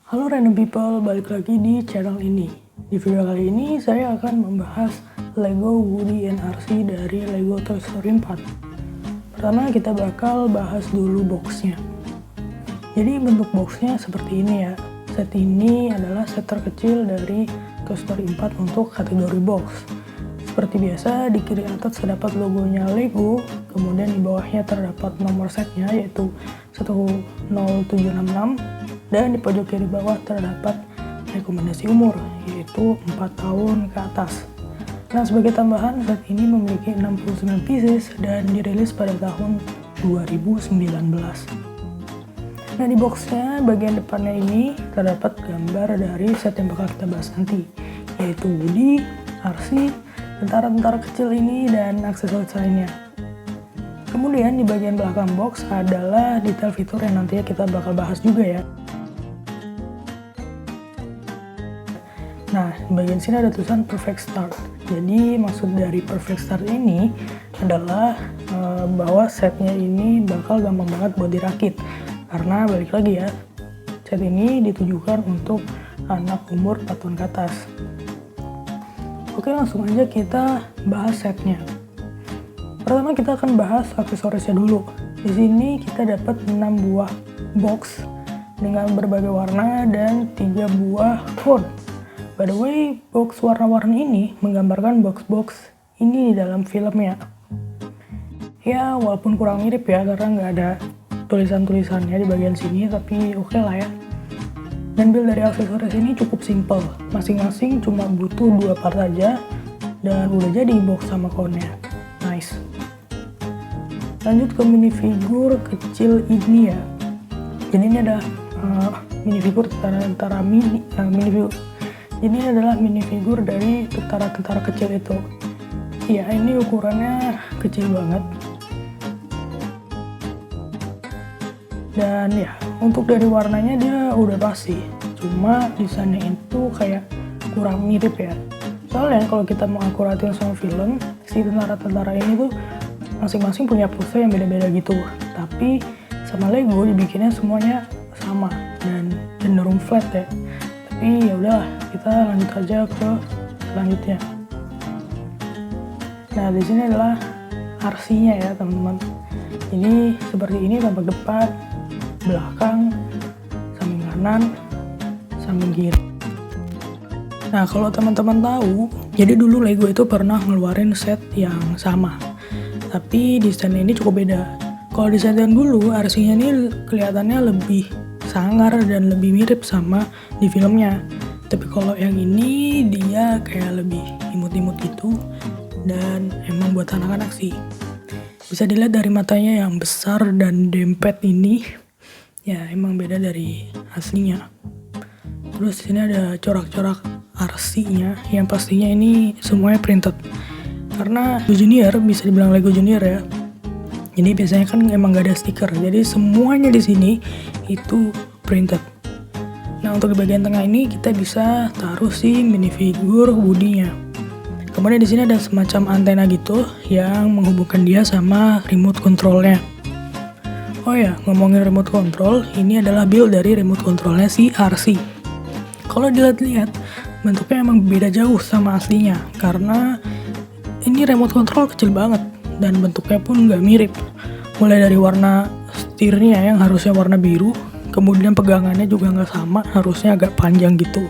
Halo random people, balik lagi di channel ini. Di video kali ini saya akan membahas Lego Woody and RC dari Lego Toy Story 4. Pertama kita bakal bahas dulu boxnya. Jadi bentuk boxnya seperti ini ya. Set ini adalah set terkecil dari Toy Story 4 untuk kategori box. Seperti biasa, di kiri atas terdapat logonya Lego, kemudian di bawahnya terdapat nomor setnya yaitu 10766, dan di pojok kiri bawah terdapat rekomendasi umur yaitu 4 tahun ke atas. Nah, sebagai tambahan, set ini memiliki 69 pieces dan dirilis pada tahun 2019. Nah, di boxnya bagian depannya ini terdapat gambar dari set yang bakal kita bahas nanti, yaitu Woody, RC, tentara-tentara kecil ini, dan aksesoris lainnya. Kemudian di bagian belakang box adalah detail fitur yang nantinya kita bakal bahas juga ya. Nah, di bagian sini ada tulisan Perfect Start. Jadi maksud dari Perfect Start ini adalah bahwa setnya ini bakal gampang banget buat dirakit. Karena balik lagi ya, set ini ditujukan untuk anak umur 4 tahun ke atas. Oke, langsung aja kita bahas setnya. Pertama kita akan bahas aksesorisnya dulu. Di sini kita dapat 6 buah box dengan berbagai warna dan 3 buah cone. By the way, box warna-warni ini menggambarkan box-box ini di dalam filmnya. Ya, walaupun kurang mirip ya, karena nggak ada tulisan-tulisannya di bagian sini, tapi oke lah ya. Dan build dari aksesoris ini cukup simple, masing-masing cuma butuh 2 part aja dan udah jadi box sama cone-nya. Nice. Lanjut ke minifigure kecil ini ya. Jadi ini ada minifigure tentara minifigure. Ini adalah minifigure dari tentara-tentara kecil itu. Ya, ini ukurannya kecil banget. Dan ya, untuk dari warnanya dia udah pasti, cuma desainnya itu kayak kurang mirip ya. Soalnya kalau kita mau akuratin sama film, si tentara-tentara ini tuh masing-masing punya pose yang beda-beda gitu. Tapi sama Lego dibikinnya semuanya sama dan cenderung flat ya. Tapi ya udahlah, kita lanjut aja ke selanjutnya. Nah, di sini adalah RC-nya ya teman-teman. Jadi seperti ini tampak depan, belakang, samping kanan, samping kiri. Nah, kalau teman-teman tahu, jadi dulu Lego itu pernah ngeluarin set yang sama, tapi desainnya ini cukup beda. Kalau desain yang dulu, RC-nya ini kelihatannya lebih sangar dan lebih mirip sama di filmnya. Tapi kalau yang ini dia kayak lebih imut-imut gitu, dan emang buat anak-anak sih. Bisa dilihat dari matanya yang besar dan dempet ini. Ya, emang beda dari aslinya. Terus sini ada corak-corak RC-nya yang pastinya ini semuanya printed. Karena Lego Junior bisa dibilang Lego Junior ya. Jadi biasanya kan emang gak ada stiker. Jadi semuanya di sini itu printed. Nah, untuk di bagian tengah ini kita bisa taruh si minifigure Woody-nya. Kemudian di sini ada semacam antena gitu yang menghubungkan dia sama remote control-nya. Oh ya, ngomongin remote control, ini adalah build dari remote controlnya si RC. Kalau dilihat-lihat, bentuknya emang beda jauh sama aslinya, karena ini remote control kecil banget, dan bentuknya pun nggak mirip. Mulai dari warna setirnya yang harusnya warna biru, kemudian pegangannya juga nggak sama, harusnya agak panjang gitu.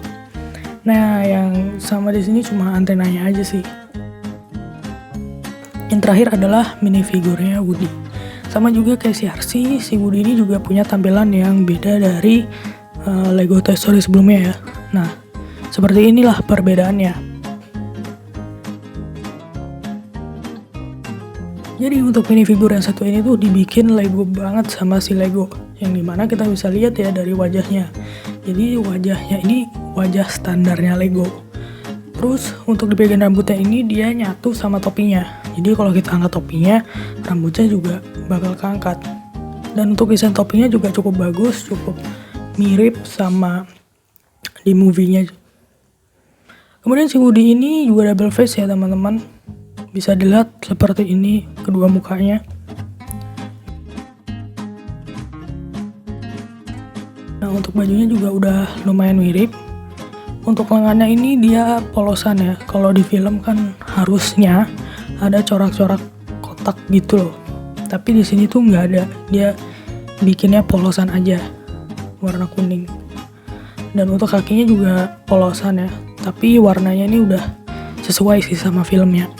Nah, yang sama di sini cuma antenanya aja sih. Yang terakhir adalah minifigurnya Woody. Sama juga kayak si RC, si Woody ini juga punya tampilan yang beda dari Lego Toy Story sebelumnya ya. Nah, seperti inilah perbedaannya. Jadi untuk minifigure yang satu ini tuh dibikin Lego banget sama si Lego, yang dimana kita bisa lihat ya dari wajahnya. Jadi wajahnya ini wajah standarnya Lego. Terus untuk di bagian rambutnya ini dia nyatu sama topinya. Jadi kalau kita angkat topinya, rambutnya juga bakal keangkat. Dan untuk desain topinya juga cukup bagus, cukup mirip sama di movie-nya. Kemudian si Woody ini juga double face ya teman-teman. Bisa dilihat seperti ini kedua mukanya. Nah, untuk bajunya juga udah lumayan mirip. Untuk lengannya ini dia polosan ya. Kalau di film kan harusnya ada corak-corak kotak gitu loh. Tapi di sini tuh nggak ada. Dia bikinnya polosan aja, warna kuning. Dan untuk kakinya juga polosan ya. Tapi warnanya ini udah sesuai sih sama filmnya.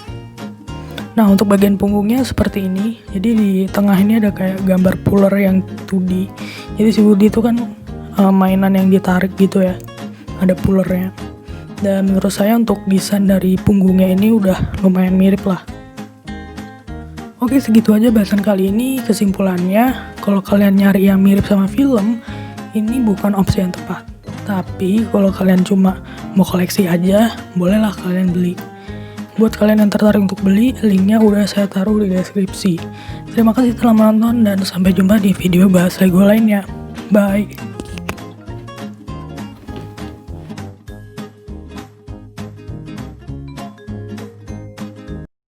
Nah, untuk bagian punggungnya seperti ini. Jadi di tengah ini ada kayak gambar puler yang 2D. Jadi si Woody itu kan mainan yang ditarik gitu ya. Ada pulernya. Dan menurut saya untuk desain dari punggungnya ini udah lumayan mirip lah. Oke, segitu aja bahasan kali ini. Kesimpulannya, kalau kalian nyari yang mirip sama film, ini bukan opsi yang tepat. Tapi kalau kalian cuma mau koleksi aja, bolehlah kalian beli. Buat kalian yang tertarik untuk beli, linknya udah saya taruh di deskripsi. Terima kasih telah menonton dan sampai jumpa di video bahas Lego lainnya. Bye!